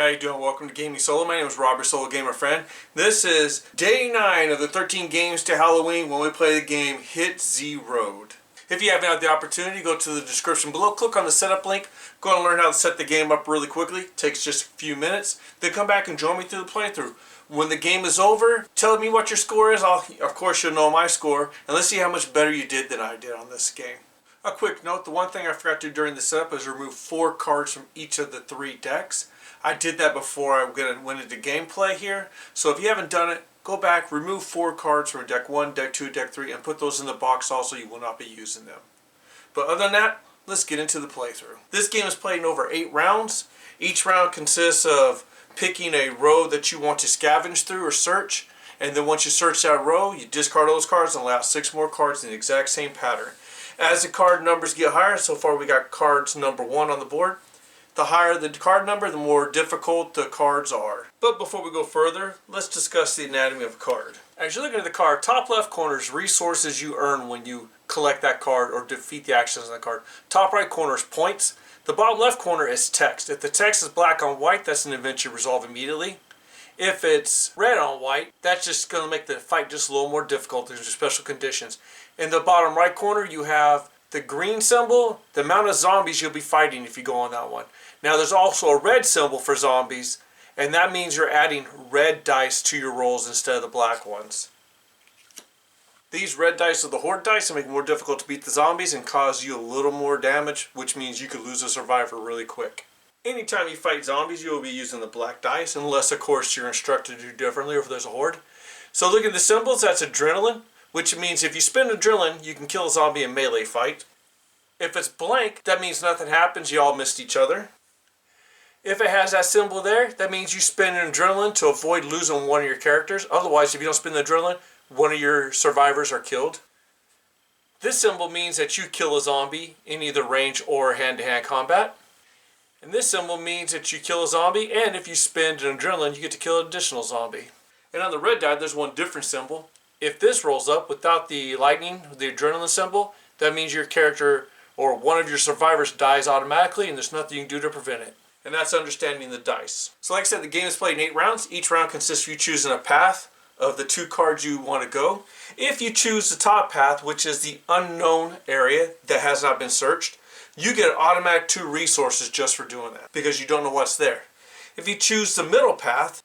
how you doing? Welcome to Gaming Solo. My name is Rob, your solo gamer friend. This is day 9 of the 13 games to Halloween when we play the game Hit Z Road. If you haven't had the opportunity, go to the description below, click on the setup link, go and learn how to set the game up really quickly. It takes just a few minutes. Then come back and join me through the playthrough. When the game is over, tell me what your score is. Of course you'll know my score, and let's see how much better you did than I did on this game. A quick note, the one thing I forgot to do during the setup is remove 4 cards from each of the 3 decks. I did that before I went into gameplay here, so if you haven't done it, go back, remove 4 cards from deck 1, deck 2, deck 3, and put those in the box also. You will not be using them. But other than that, let's get into the playthrough. This game is played in over 8 rounds. Each round consists of picking a row that you want to scavenge through or search, and then once you search that row, you discard those cards and allow 6 more cards in the exact same pattern. As the card numbers get higher, so far we got cards number 1 on the board. The higher the card number, the more difficult the cards are. But before we go further, let's discuss the anatomy of a card. As you're looking at the card, top left corner is resources you earn when you collect that card or defeat the actions on that card. Top right corner is points. The bottom left corner is text. If the text is black on white, that's an event you resolve immediately. If it's red on white, that's just going to make the fight just a little more difficult. There's special conditions. In the bottom right corner, you have the green symbol, the amount of zombies you'll be fighting if you go on that one. Now there's also a red symbol for zombies, and that means you're adding red dice to your rolls instead of the black ones. These red dice are the horde dice and make it more difficult to beat the zombies and cause you a little more damage, which means you could lose a survivor really quick. Anytime you fight zombies, you will be using the black dice, unless of course you're instructed to do differently or if there's a horde. So look at the symbols, that's adrenaline, which means if you spend adrenaline, you can kill a zombie in melee fight. If it's blank, that means nothing happens, you all missed each other. If it has that symbol there, that means you spend an adrenaline to avoid losing one of your characters. Otherwise, if you don't spend the adrenaline, one of your survivors are killed. This symbol means that you kill a zombie in either range or hand-to-hand combat. And this symbol means that you kill a zombie, and if you spend an adrenaline, you get to kill an additional zombie. And on the red die, there's one different symbol. If this rolls up without the lightning, the adrenaline symbol, that means your character or one of your survivors dies automatically, and there's nothing you can do to prevent it. And that's understanding the dice. So like I said, the game is played in 8 rounds. Each round consists of you choosing a path of the 2 cards you want to go. If you choose the top path, which is the unknown area that has not been searched, you get an automatic 2 resources just for doing that, because you don't know what's there. If you choose the middle path,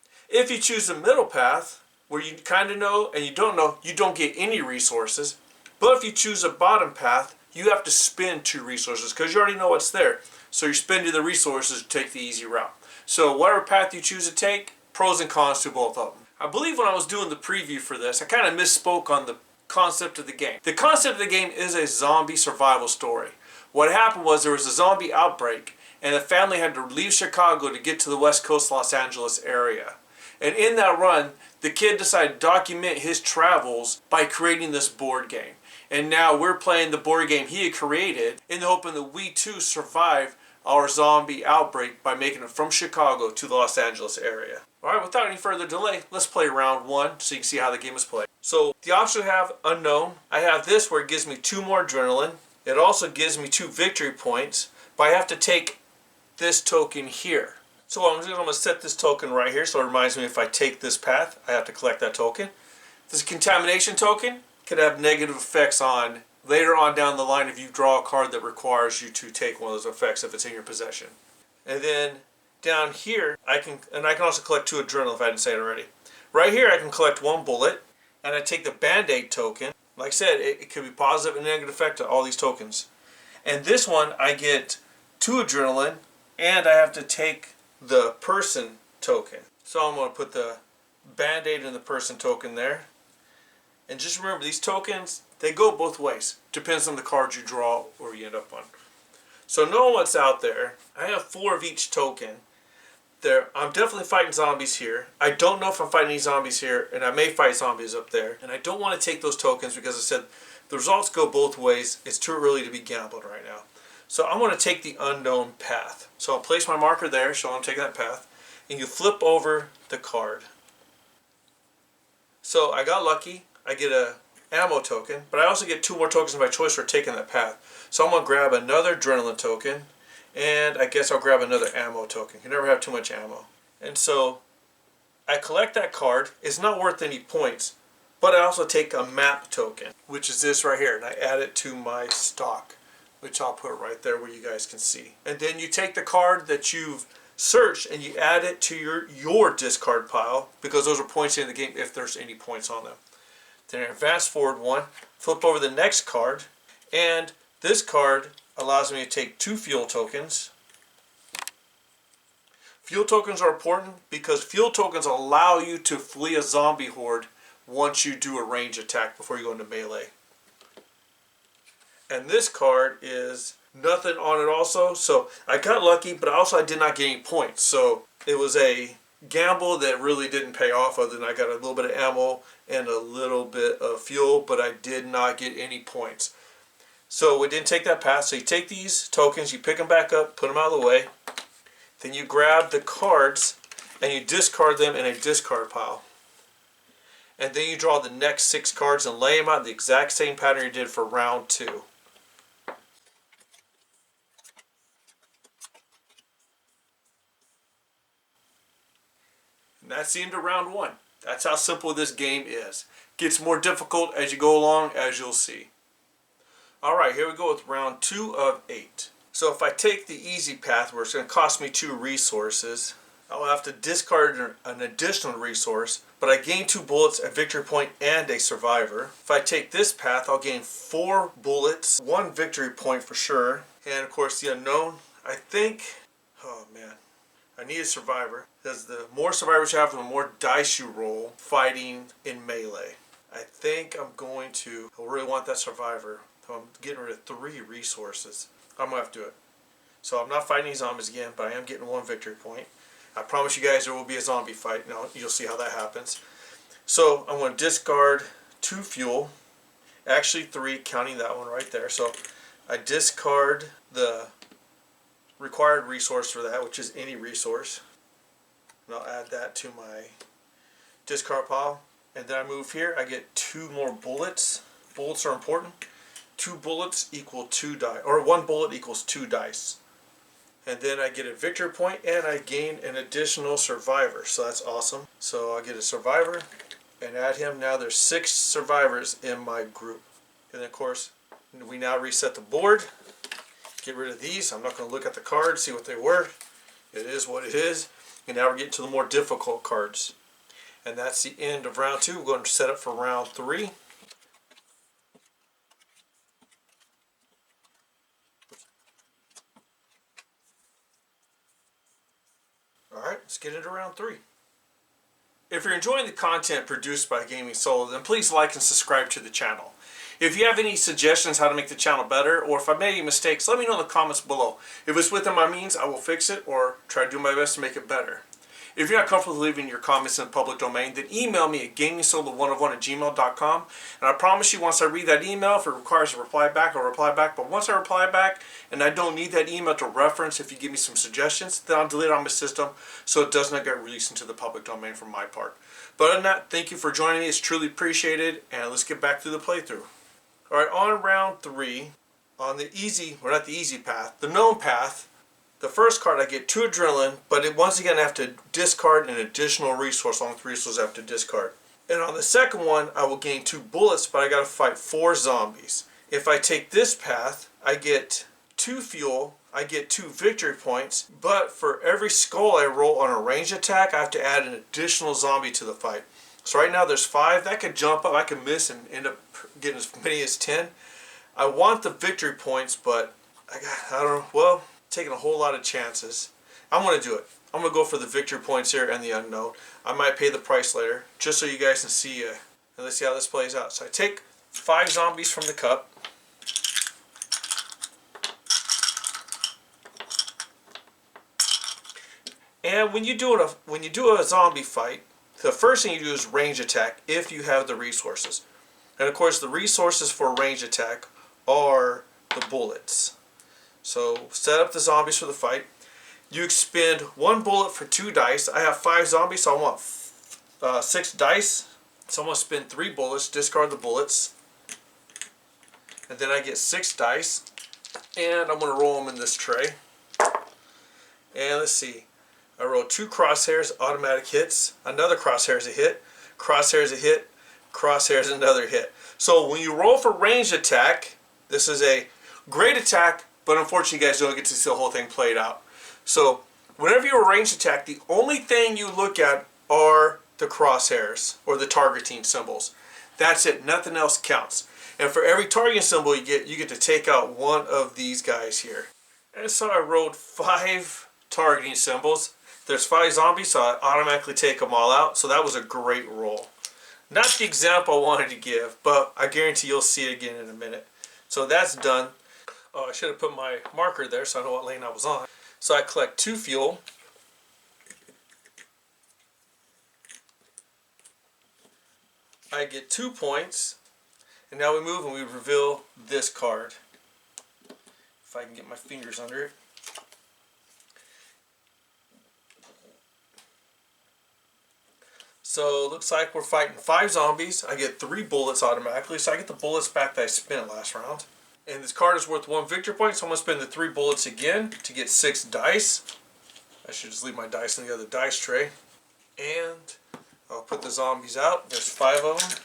where you kind of know and you don't get any resources. But if you choose a bottom path, you have to spend 2 resources because you already know what's there. So you're spending the resources to take the easy route. So whatever path you choose to take, pros and cons to both of them. I believe when I was doing the preview for this, I kind of misspoke on the concept of the game. The concept of the game is a zombie survival story. What happened was there was a zombie outbreak and the family had to leave Chicago to get to the West Coast Los Angeles area. And in that run, the kid decided to document his travels by creating this board game. And now we're playing the board game he had created in the hope that we too survive our zombie outbreak by making it from Chicago to the Los Angeles area. Alright, without any further delay, let's play round 1 so you can see how the game is played. So the options I have unknown. I have this where it gives me 2 more adrenaline. It also gives me 2 victory points, but I have to take this token here. So I'm going to set this token right here so it reminds me if I take this path, I have to collect that token. This contamination token can have negative effects on later on down the line if you draw a card that requires you to take one of those effects if it's in your possession. And then down here, I can also collect 2 adrenaline if I didn't say it already. Right here I can collect 1 bullet, and I take the Band-Aid token. Like I said, it could be positive and negative effect to all these tokens. And this one I get 2 adrenaline, and I have to take the person token. So I'm going to put the Band-Aid and the person token there. And just remember, these tokens, they go both ways. Depends on the cards you draw or you end up on. So knowing what's out there, I have 4 of each token. I'm definitely fighting zombies here. I don't know if I'm fighting any zombies here, and I may fight zombies up there. And I don't want to take those tokens because I said the results go both ways. It's too early to be gambled right now. So I'm going to take the unknown path. So I'll place my marker there, so I'm taking that path. And you flip over the card. So I got lucky. I get a ammo token, but I also get 2 more tokens of my choice for taking that path. So I'm going to grab another adrenaline token, and I guess I'll grab another ammo token. You can never have too much ammo. And so I collect that card. It's not worth any points, but I also take a map token, which is this right here, and I add it to my stock, which I'll put right there where you guys can see. And then you take the card that you've searched and you add it to your discard pile, because those are points in the game if there's any points on them. Then I advance forward one, flip over the next card, and this card allows me to take 2 fuel tokens. Fuel tokens are important because fuel tokens allow you to flee a zombie horde once you do a range attack before you go into melee. And this card is nothing on it also, so I got lucky, but also I did not get any points. So it was a gamble that really didn't pay off, other than I got a little bit of ammo and a little bit of fuel, but I did not get any points. So we didn't take that path. So you take these tokens, you pick them back up, put them out of the way. Then you grab the cards and you discard them in a discard pile. And then you draw the next 6 cards and lay them out in the exact same pattern you did for round 2. And that's the end of round 1. That's how simple this game is. Gets more difficult as you go along, as you'll see. Alright, here we go with round 2 of 8. So if I take the easy path, where it's going to cost me 2 resources, I'll have to discard an additional resource, but I gain 2 bullets, a victory point, and a survivor. If I take this path, I'll gain 4 bullets, 1 victory point for sure, and of course the unknown. I think, oh man, I need a survivor, because the more survivors you have, the more dice you roll fighting in melee. I think I'm going to, I really want that survivor, so I'm getting rid of 3 resources. I'm going to have to do it. So I'm not fighting any zombies again, but I am getting 1 victory point. I promise you guys there will be a zombie fight. Now you'll see how that happens. So I'm going to discard 2 fuel. Actually 3, counting that one right there. So I discard the required resource for that, which is any resource. And I'll add that to my discard pile. And then I move here. I get 2 more bullets. Bullets are important. 2 bullets equal 2 dice, or 1 bullet equals 2 dice. And then I get a victory point and I gain an additional survivor. So that's awesome. So I get a survivor and add him. Now there's 6 survivors in my group. And then of course we now reset the board. Get rid of these. I'm not going to look at the cards, see what they were. It is what it is. And now we're getting to the more difficult cards. And that's the end of round 2. We're going to set up for round 3. Alright, let's get into round 3. If you're enjoying the content produced by Gaming Solo, then please like and subscribe to the channel. If you have any suggestions how to make the channel better, or if I made any mistakes, let me know in the comments below. If it's within my means, I will fix it or try to do my best to make it better. If you're not comfortable leaving your comments in the public domain, then email me at gamingsolo101@gmail.com. And I promise you, once I read that email, if it requires a reply back, I'll reply back. But once I reply back, and I don't need that email to reference if you give me some suggestions, then I'll delete it on my system so it does not get released into the public domain from my part. But other than that, thank you for joining me. It's truly appreciated. And let's get back to the playthrough. Alright, on round 3, on the easy, or not the easy path, the known path, the first card I get 2 adrenaline, but once again I have to discard an additional resource. Only 3 resources I have to discard. And on the second one I will gain 2 bullets, but I got to fight 4 zombies. If I take this path, I get 2 fuel, I get 2 victory points, but for every skull I roll on a range attack, I have to add an additional zombie to the fight. So right now there's 5. That could jump up, I could miss and end up getting as many as 10. I want the victory points, but I don't know, well, taking a whole lot of chances. I'm going to do it. I'm going to go for the victory points here and the unknown. I might pay the price later, just so you guys can see, and let's see how this plays out. So I take 5 zombies from the cup. And when you do a zombie fight, the first thing you do is range attack if you have the resources. And of course the resources for a range attack are the bullets. So set up the zombies for the fight. You expend 1 bullet for 2 dice. I have 5 zombies, so I want 6 dice. So I'm going to spend 3 bullets, discard the bullets. And then I get 6 dice. And I'm going to roll them in this tray. And let's see. I roll 2 crosshairs, automatic hits, another crosshair's a hit, crosshair's a hit, crosshair's another hit. So when you roll for ranged attack, this is a great attack, but unfortunately you guys don't get to see the whole thing played out. So whenever you're a ranged attack, the only thing you look at are the crosshairs or the targeting symbols. That's it, nothing else counts. And for every targeting symbol you get to take out one of these guys here. And so I rolled 5 targeting symbols. There's 5 zombies, so I automatically take them all out. So that was a great roll. Not the example I wanted to give, but I guarantee you'll see it again in a minute. So that's done. Oh, I should have put my marker there so I know what lane I was on. So I collect 2 fuel. I get 2 points. And now we move and we reveal this card. If I can get my fingers under it. So it looks like we're fighting 5 zombies. I get 3 bullets automatically, so I get the bullets back that I spent last round. And this card is worth 1 victory point, so I'm going to spend the 3 bullets again to get 6 dice. I should just leave my dice in the other dice tray. And I'll put the zombies out. There's 5 of them.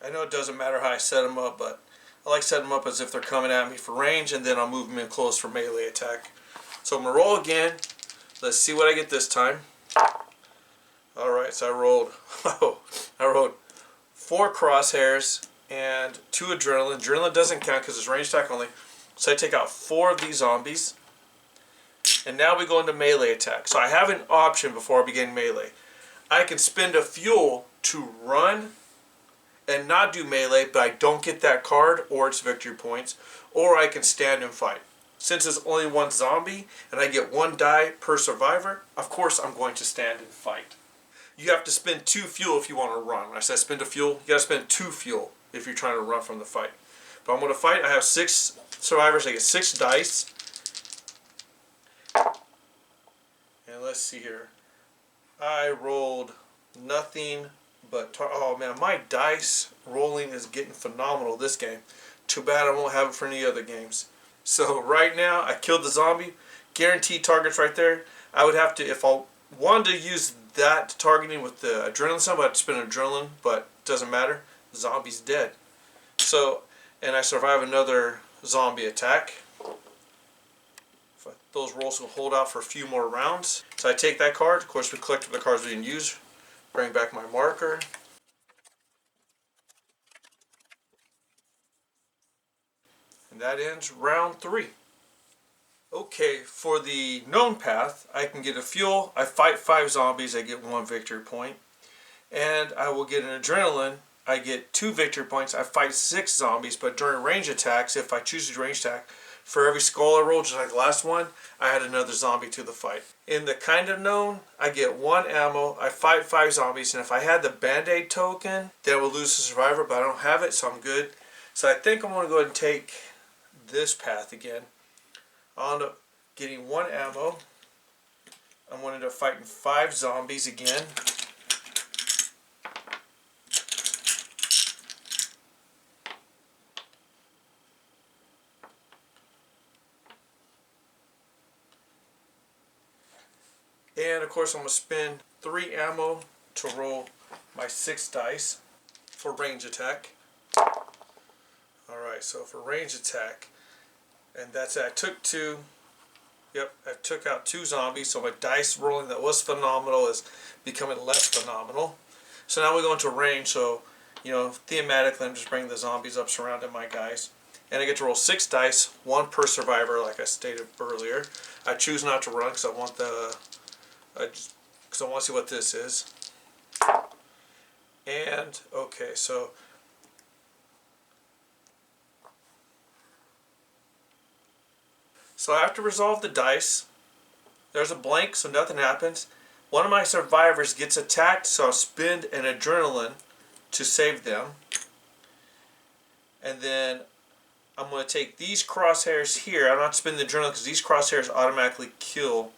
I know it doesn't matter how I set them up, but I like setting them up as if they're coming at me for range, and then I'll move them in close for melee attack. So I'm going to roll again. Let's see what I get this time. Alright, so I rolled 4 crosshairs and 2 adrenaline. Adrenaline doesn't count because it's range attack only. So I take out 4 of these zombies. And now we go into melee attack. So I have an option before I begin melee. I can spend a fuel to run and not do melee, but I don't get that card or its victory points, or I can stand and fight. Since it's only 1 zombie and I get 1 die per survivor, of course I'm going to stand and fight. You have to spend 2 fuel if you want to run. When I say spend a fuel, you got to spend 2 fuel if you're trying to run from the fight. But I'm going to fight. I have 6 survivors. I get 6 dice. And let's see here. I rolled nothing. But, oh man, my dice rolling is getting phenomenal this game. Too bad I won't have it for any other games. So right now, I killed the zombie. Guaranteed targets right there. I would have to, if I wanted to use that targeting with the adrenaline symbol, I'd spend adrenaline, but it doesn't matter. The zombie's dead. So, and I survive another zombie attack. Those rolls will hold out for a few more rounds. So I take that card. Of course, we collected the cards we didn't use. Bring back my marker. And that ends round 3. Okay, for the known path, I can get a fuel. I fight 5 zombies, I get 1 victory point. And I will get an adrenaline. I get 2 victory points. I fight 6 zombies, but during range attacks, if I choose to range attack, for every skull I roll, just like the last one, I add another zombie to the fight. In the kind of known, I get 1 ammo, I fight 5 zombies, and if I had the band-aid token, then I would lose the survivor, but I don't have it, so I'm good. So I think I'm going to go ahead and take this path again. I'll end up getting 1 ammo. I'm going to end up fighting 5 zombies again. And of course I'm going to spend 3 ammo to roll my 6 dice for range attack. Alright, so for range attack, and that's it. I took 2. Yep, I took out 2 zombies, so my dice rolling that was phenomenal is becoming less phenomenal. So now we go into range, so, you know, thematically I'm just bringing the zombies up surrounding my guys. And I get to roll 6 dice, 1 per survivor like I stated earlier. I choose not to run because I want to see what this is. And, okay, so I have to resolve the dice. There's a blank, so nothing happens. One of my survivors gets attacked, so I'll spend an adrenaline to save them. And then I'm going to take these crosshairs here. I'm not spending the adrenaline because these crosshairs automatically kill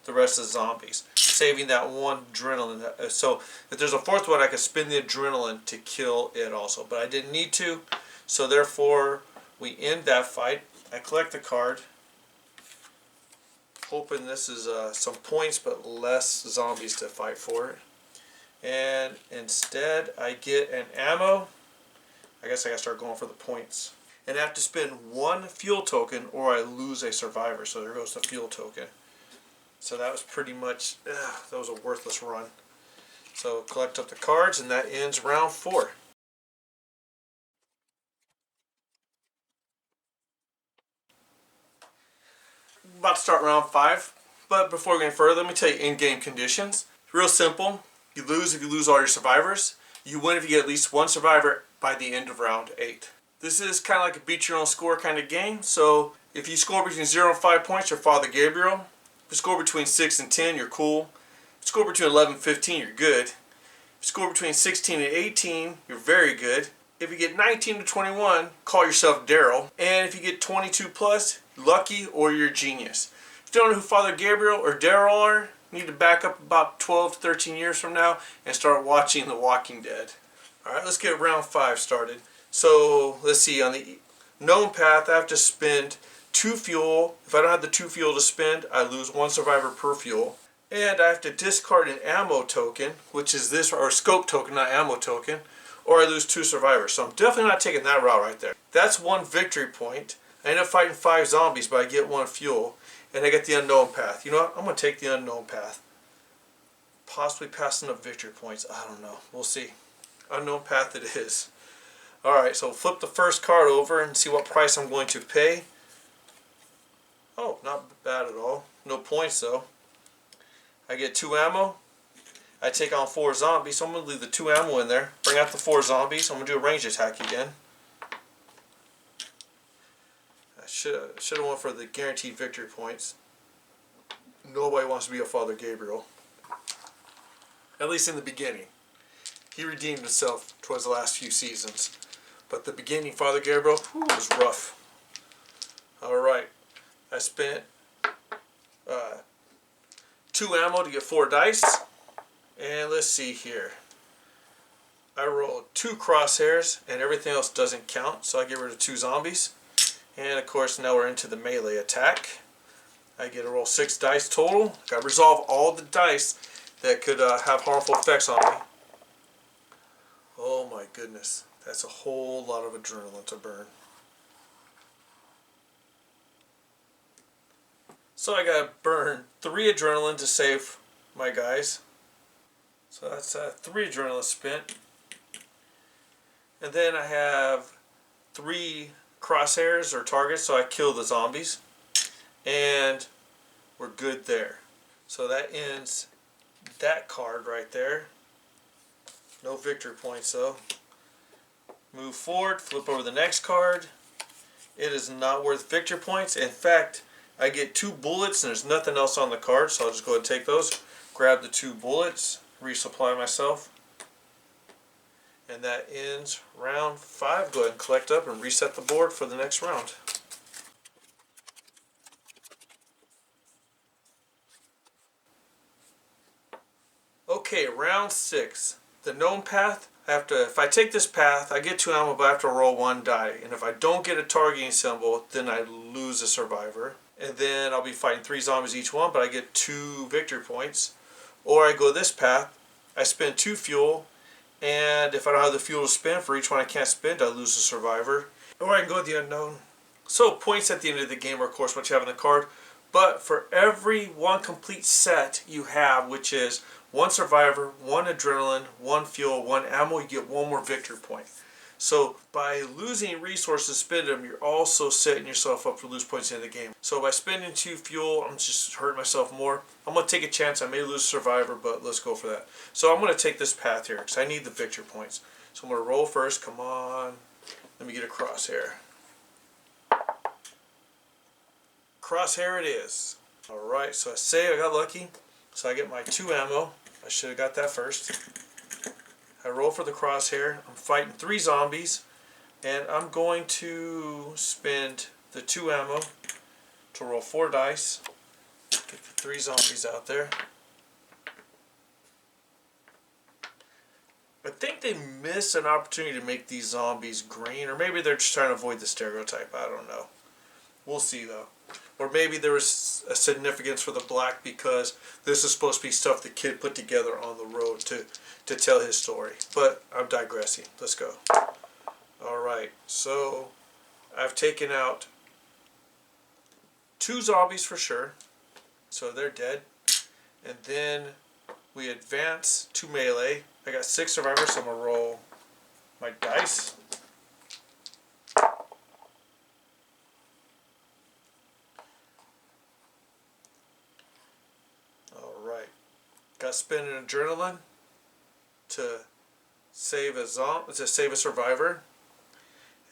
the rest of the zombies, saving that 1 adrenaline. So if there's a 4th one, I could spend the adrenaline to kill it also, but I didn't need to. So therefore, we end that fight. I collect the card, hoping this is some points but less zombies to fight for it. And instead I get an ammo. I guess I gotta start going for the points. And I have to spend one fuel token or I lose a survivor. So there goes the fuel token. So that was pretty much, that was a worthless run. So collect up the cards and that ends round 4. About to start round 5, but before we go any further, let me tell you in-game conditions. Real simple. You lose if you lose all your survivors. You win if you get at least one survivor by the end of round 8. This is kind of like a beat your own score kind of game. So if you score between 0 and 5 points, you're Father Gabriel. If you score between 6 and 10, you're cool. If you score between 11 and 15, you're good. If you score between 16 and 18, you're very good. If you get 19 to 21, call yourself Daryl. And if you get 22 plus, lucky or you're genius. If you don't know who Father Gabriel or Daryl are, you need to back up about 12 to 13 years from now and start watching The Walking Dead. Alright, let's get round 5 started. So, let's see, on the known path, I have to spend 2 fuel. If I don't have the 2 fuel to spend, I lose 1 survivor per fuel. And I have to discard an ammo token, which is this, or a scope token, not ammo token, or I lose 2 survivors. So I'm definitely not taking that route right there. That's 1 victory point. I end up fighting 5 zombies, but I get 1 fuel. And I get the unknown path. You know what? I'm going to take the unknown path. Possibly passing up victory points. I don't know. We'll see. Unknown path it is. Alright, so flip the first card over and see what price I'm going to pay. Oh, not bad at all. No points though. I get 2 ammo. I take on 4 zombies, so I'm going to leave the 2 ammo in there. Bring out the 4 zombies. I'm going to do a range attack again. I should have went for the guaranteed victory points. Nobody wants to be a Father Gabriel. At least in the beginning. He redeemed himself towards the last few seasons. But the beginning Father Gabriel was rough. Alright. I spent 2 ammo to get 4 dice. And let's see here. I rolled 2 crosshairs and everything else doesn't count. So I get rid of 2 zombies. And of course now we're into the melee attack. I get to roll 6 dice total. Got to resolve all the dice that could have harmful effects on me. Oh my goodness. That's a whole lot of adrenaline to burn. So I got to burn 3 adrenaline to save my guys. So that's 3 adrenaline spent. And then I have 3 crosshairs or targets, so I kill the zombies. And we're good there. So that ends that card right there. No victory points though. Move forward, flip over the next card. It is not worth victory points. In fact, I get 2 bullets and there's nothing else on the card, so I'll just go ahead and take those. Grab the 2 bullets, resupply myself. And that ends round 5. Go ahead and collect up and reset the board for the next round. Okay, round 6. The known path, if I take this path, I get 2 ammo, but I have to roll 1 die. And if I don't get a targeting symbol, then I lose a survivor. And then I'll be fighting 3 zombies each one, but I get 2 victory points. Or I go this path, I spend 2 fuel, and if I don't have the fuel to spend, for each one I can't spend, I lose a survivor. Or I can go with the unknown. So points at the end of the game are of course what you have in the card. But for every 1 complete set you have, which is 1 survivor, 1 adrenaline, 1 fuel, 1 ammo, you get 1 more victory point. So by losing resources, spend them, you're also setting yourself up to lose points in the game. So by spending 2 fuel, I'm just hurting myself more. I'm going to take a chance. I may lose survivor, but let's go for that. So I'm going to take this path here because I need the victory points. So I'm going to roll first. Come on. Let me get a crosshair. Crosshair it is. Alright, so I say I got lucky. So I get my 2 ammo. I should have got that first. I roll for the crosshair. I'm fighting 3 zombies. And I'm going to spend the 2 ammo to roll 4 dice. Get the 3 zombies out there. I think they missed an opportunity to make these zombies green, or maybe they're just trying to avoid the stereotype. I don't know. We'll see though. Or maybe there was a significance for the black because this is supposed to be stuff the kid put together on the road to tell his story. But I'm digressing. Let's go. Alright, so I've taken out 2 zombies for sure. So they're dead. And then we advance to melee. I got 6 survivors, so I'm going to roll my dice. Alright. Got spin an adrenaline to save a survivor.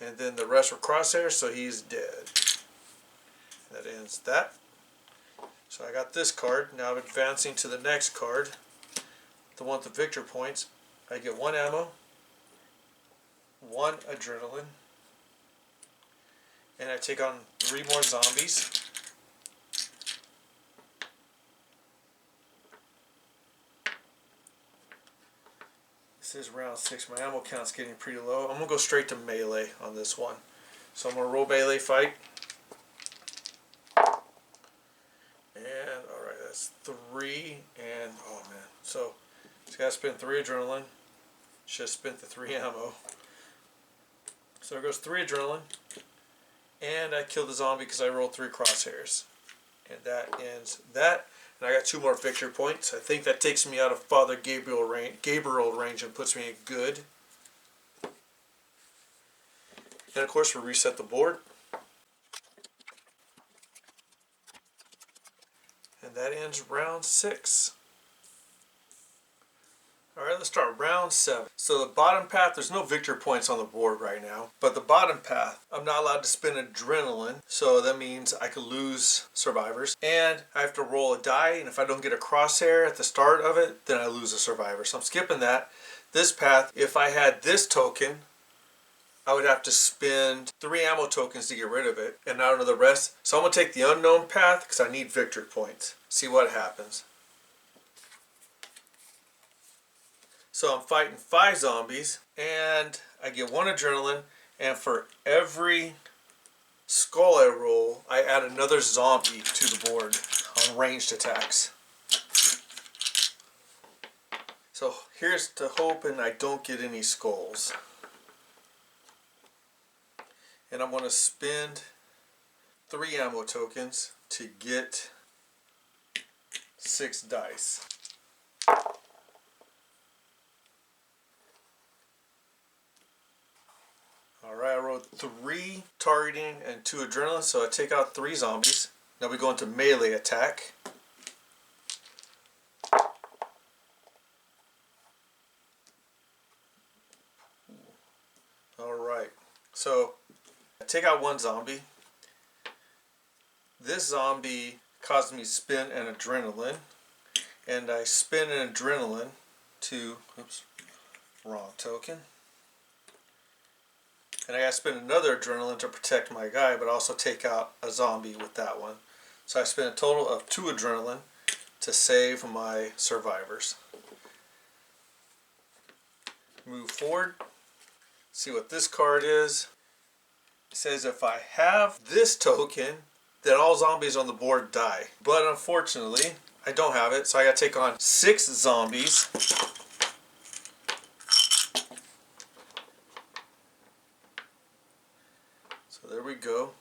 And then the rest were crosshairs, so he's dead. That ends that. So I got this card. Now I'm advancing to the next card. The one with the victor points. I get 1 ammo, 1 adrenaline, and I take on 3 more zombies. This is round 6. My ammo count's getting pretty low. I'm going to go straight to melee on this one. So I'm going to roll melee fight. And, alright, that's 3. And, oh man. So, just got to spend 3 adrenaline. Just spent the 3 ammo. So there goes 3 adrenaline. And I killed the zombie because I rolled 3 crosshairs. And that ends that. And I got 2 more victory points. I think that takes me out of Father Gabriel range and puts me in good. And of course we reset the board. And that ends round 6. Alright, let's start round 7. So the bottom path, there's no victory points on the board right now. But the bottom path, I'm not allowed to spin adrenaline. So that means I could lose survivors. And I have to roll a die. And if I don't get a crosshair at the start of it, then I lose a survivor. So I'm skipping that. This path, if I had this token, I would have to spend 3 ammo tokens to get rid of it. And I don't know the rest. So I'm going to take the unknown path because I need victory points. See what happens. So I'm fighting 5 zombies, and I get 1 adrenaline, and for every skull I roll, I add another zombie to the board on ranged attacks. So here's to hoping I don't get any skulls. And I'm going to spend 3 ammo tokens to get 6 dice. Alright, I rolled 3 targeting and 2 adrenaline, so I take out 3 zombies. Now we go into melee attack. Alright, so I take out 1 zombie. This zombie caused me to spin an adrenaline, and I spin an adrenaline to, oops, wrong token. And I gotta spend another adrenaline to protect my guy, but also take out a zombie with that one. So I spend a total of 2 adrenaline to save my survivors. Move forward. See what this card is. It says if I have this token, then all zombies on the board die. But unfortunately, I don't have it, so I gotta take on 6 zombies. So there we go.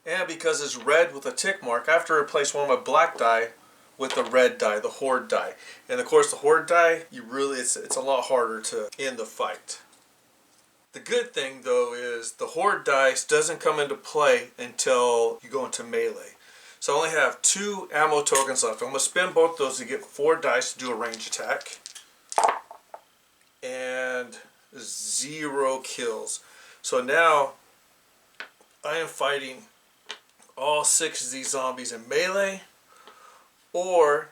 And because it's red with a tick mark, I have to replace one of my black die with the red die, the horde die. And of course the horde die, it's a lot harder to end the fight. The good thing though is the horde dice doesn't come into play until you go into melee. So I only have 2 ammo tokens left. I'm going to spend both those to get 4 dice to do a range attack. And 0 kills. So now I am fighting all 6 of these zombies in melee, or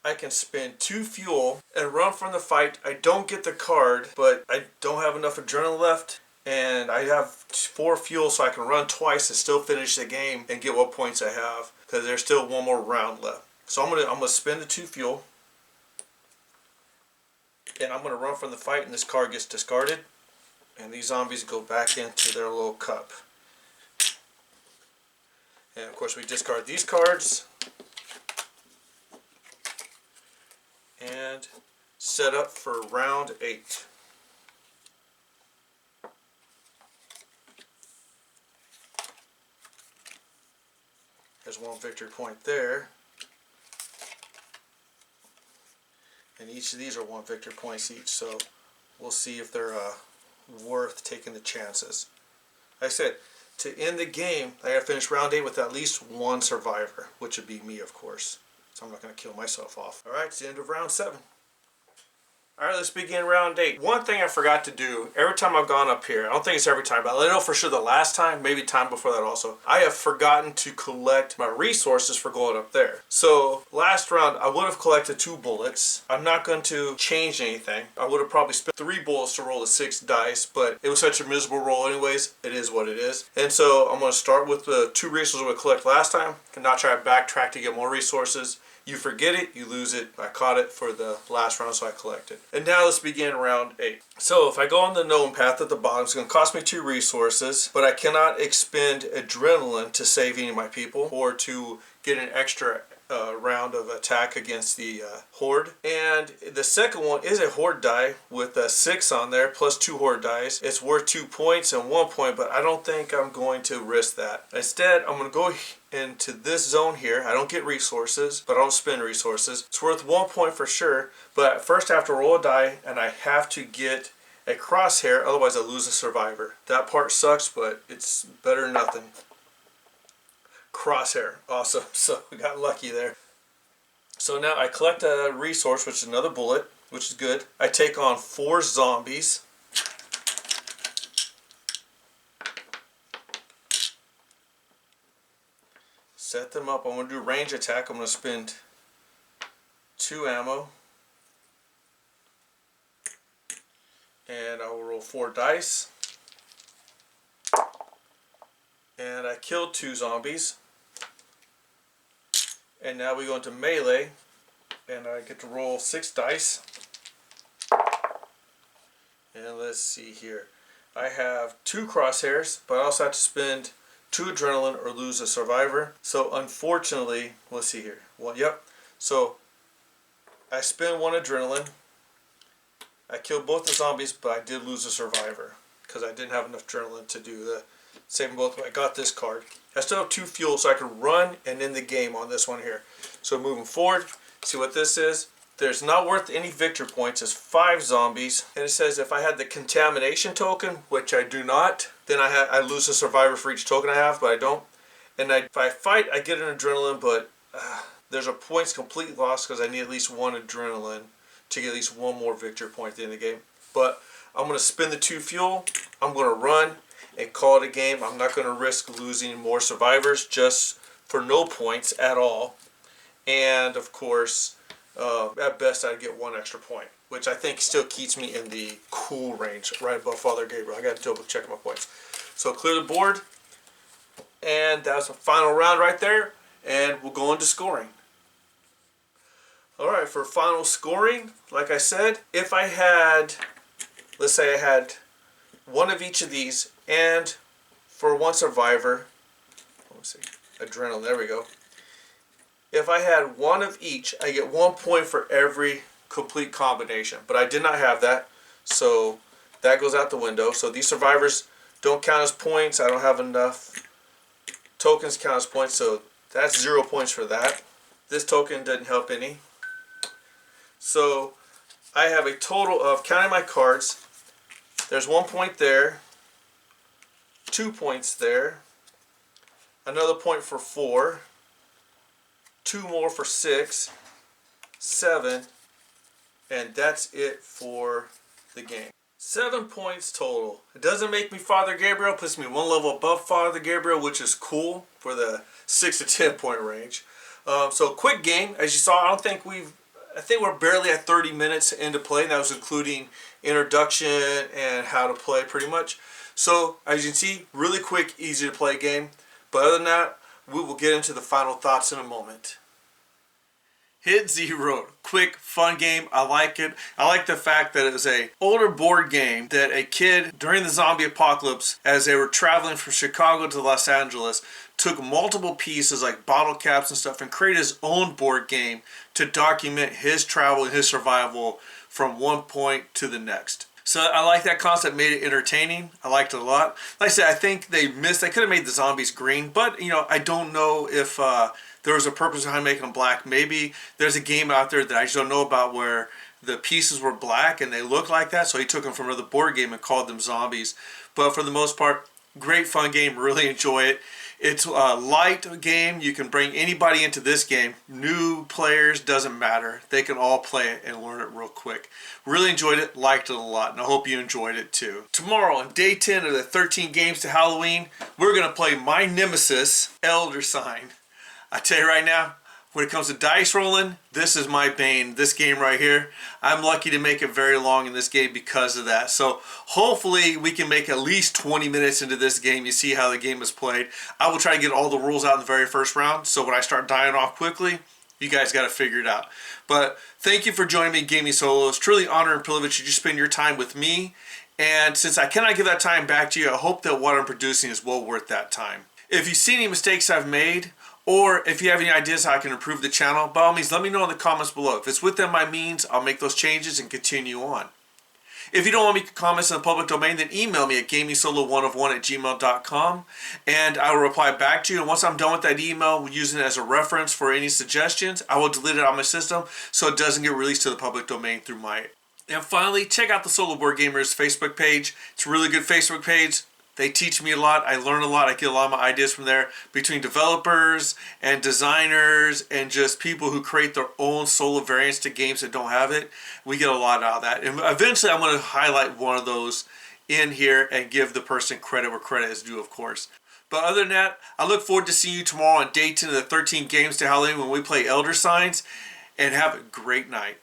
I can spend 2 fuel and run from the fight. I don't get the card, but I don't have enough adrenaline left, and I have 4 fuel, so I can run twice and still finish the game and get what points I have, because there's still 1 more round left. So I'm gonna spend the 2 fuel. And I'm going to run from the fight, and this card gets discarded. And these zombies go back into their little cup. And of course we discard these cards. And set up for round 8. There's one victory point there. And each of these are 1 victory points each, so we'll see if they're worth taking the chances. Like I said, to end the game, I gotta finish round 8 with at least 1 survivor, which would be me, of course. So I'm not gonna kill myself off. Alright, it's the end of round 7. Alright, let's begin round 8. One thing I forgot to do, every time I've gone up here, I don't think it's every time, but I know for sure the last time, maybe time before that also, I have forgotten to collect my resources for going up there. So, last round, I would have collected 2 bullets. I'm not going to change anything. I would have probably spent 3 bullets to roll the 6 dice, but it was such a miserable roll anyways. It is what it is. And so, I'm going to start with the 2 resources we collect last time, and not try to backtrack to get more resources. You forget it, you lose it. I caught it for the last round, so I collected. And now let's begin round 8. So if I go on the known path at the bottom, it's going to cost me 2 resources, but I cannot expend adrenaline to save any of my people or to get an extra round of attack against the horde. And the second one is a horde die with a 6 on there plus 2 horde dice. It's worth 2 points and 1 point, but I don't think I'm going to risk that. Instead, I'm going to go into this zone here. I don't get resources, but I don't spend resources. It's worth 1 point for sure, but first I have to roll a die and I have to get a crosshair, otherwise I lose a survivor. That part sucks, but it's better than nothing. Crosshair, awesome. So we got lucky there. So now I collect a resource, which is another bullet, which is good. I take on 4 zombies. Set them up. I'm going to do range attack. I'm going to spend 2 ammo. And I will roll 4 dice. And I killed 2 zombies. And now we go into melee. And I get to roll 6 dice. And let's see here. I have 2 crosshairs, but I also have to spend 2 adrenaline or lose a survivor. So unfortunately, let's see here. Well, yep. So I spend 1 adrenaline. I killed both the zombies, but I did lose a survivor because I didn't have enough adrenaline to do the save them both. But I got this card. I still have 2 fuel, so I can run and end the game on this one here. So moving forward, see what this is. There's not worth any victor points. It's 5 zombies, and it says if I had the contamination token, which I do not, then I lose a survivor for each token I have, but I don't. And if I fight, I get an adrenaline, but there's a points completely lost because I need at least 1 adrenaline to get at least 1 more victor point at the end of the game. But I'm going to spend the 2 fuel. I'm going to run and call it a game. I'm not going to risk losing more survivors just for no points at all. And of course, at best I'd get 1 extra point, which I think still keeps me in the cool range, right above Father Gabriel. I got to double check my points. So clear the board, and that's the final round right there, and we'll go into scoring. Alright, for final scoring, like I said, if I had, let's say I had 1 of each of these, and for 1 survivor, let's see, adrenaline, there we go. If I had 1 of each, I get 1 point for every complete combination. But I did not have that, so that goes out the window. So these survivors don't count as points. I don't have enough tokens count as points, so that's 0 points for that. This token doesn't help any. So I have a total of, counting my cards, there's 1 point there, 2 points there, another point for 4, 2 more for 6, 7, and that's it for the game. 7 points total. It doesn't make me Father Gabriel, puts me 1 level above Father Gabriel, which is cool for the 6 to 10 point range. So quick game, as you saw. I think we're barely at 30 minutes into play, and that was including introduction and how to play pretty much. So as you can see, really quick, easy to play game. But other than that, we will get into the final thoughts in a moment. Hit Z Road. Quick, fun game. I like it. I like the fact that it was a older board game that a kid during the zombie apocalypse, as they were traveling from Chicago to Los Angeles, took multiple pieces like bottle caps and stuff and created his own board game to document his travel and his survival from one point to the next. So I like that concept, made it entertaining. I liked it a lot. Like I said, I think they could have made the zombies green, but I don't know if there was a purpose behind making them black. Maybe there's a game out there that I just don't know about where the pieces were black and they look like that, so he took them from another board game and called them zombies. But for the most part, great fun game, really enjoy it. It's a light game. You can bring anybody into this game. New players, doesn't matter. They can all play it and learn it real quick. Really enjoyed it, liked it a lot, and I hope you enjoyed it too. Tomorrow on day 10 of the 13 games to Halloween, we're going to play my nemesis, Elder Sign. I tell you right now, when it comes to dice rolling, this is my bane, this game right here. I'm lucky to make it very long in this game because of that. So hopefully we can make at least 20 minutes into this game. You see how the game is played. I will try to get all the rules out in the very first round, so when I start dying off quickly, you guys got to figure it out. But thank you for joining me, Gaming Solo. It's truly an honor and privilege to just spend your time with me. And since I cannot give that time back to you, I hope that what I'm producing is well worth that time. If you see any mistakes I've made, or if you have any ideas how I can improve the channel, by all means, let me know in the comments below. If it's within my means, I'll make those changes and continue on. If you don't want me to comment in the public domain, then email me at gamingsolo101@gmail.com and I will reply back to you. And once I'm done with that email, using it as a reference for any suggestions, I will delete it on my system so it doesn't get released to the public domain through my... And finally, check out the Solo Board Gamers Facebook page. It's a really good Facebook page. They teach me a lot. I learn a lot. I get a lot of my ideas from there, between developers and designers and just people who create their own solo variants to games that don't have it. We get a lot out of that. And eventually I'm going to highlight one of those in here and give the person credit where credit is due, of course. But other than that, I look forward to seeing you tomorrow on day 10 of the 13 games to Halloween when we play Elder Signs. And have a great night.